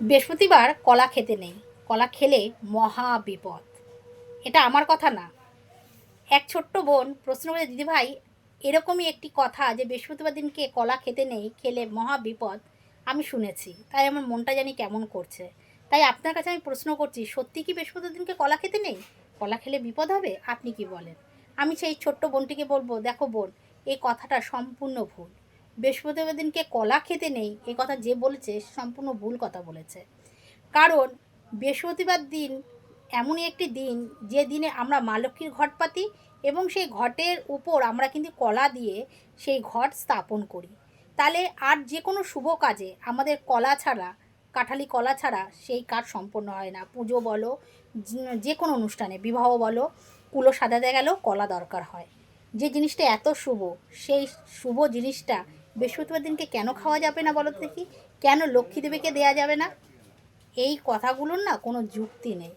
বৃহস্পতিবার কলা খেতে নেই, কলা খেলে মহা বিপদ। এটা আমার কথা না। এক ছোট্ট বোন প্রশ্ন করে, দিদিভাই এরকমই একটি কথা যে বৃহস্পতিবার দিনকে কলা খেতে নেই, খেলে মহা বিপদ আমি শুনেছি, তাই আমার মনটা জানি কেমন করছে। তাই আপনার কাছে আমি প্রশ্ন করছি, সত্যি কি বৃহস্পতিবার দিনকে কলা খেতে নেই? কলা খেলে বিপদ হবে? আপনি কি বলেন? আমি সেই ছোট্ট বোনটিকে বলবো, দেখো বোন, এই কথাটা সম্পূর্ণ ভুল। বৃহস্পতিবার দিনকে কলা খেতে নেই এই কথা যে বলেছে সম্পূর্ণ ভুল কথা বলেছে। কারণ বৃহস্পতিবার দিন এমনই একটি দিন যে দিনে আমরা মা লক্ষ্মীর ঘট পাতি, এবং সেই ঘটের উপর আমরা কিন্তু কলা দিয়ে সেই ঘট স্থাপন করি। তাহলে আর যে কোনো শুভ কাজে আমাদের কলা ছাড়া, কাঁঠালি কলা ছাড়া সেই কাজ সম্পন্ন হয় না। পুজো বলো, যে কোনো অনুষ্ঠানে, বিবাহ বলো, কুলো সাজাতে গেলেও কলা দরকার হয়। যে জিনিসটা এত শুভ, সেই শুভ জিনিসটা বৃহস্পতিবার দিনকে কেন খাওয়া যাবে না বলো দেখি? কেন লক্ষ্মী দেবীকে দেওয়া যাবে না? এই কথাগুলোর না কোনো যুক্তি নেই।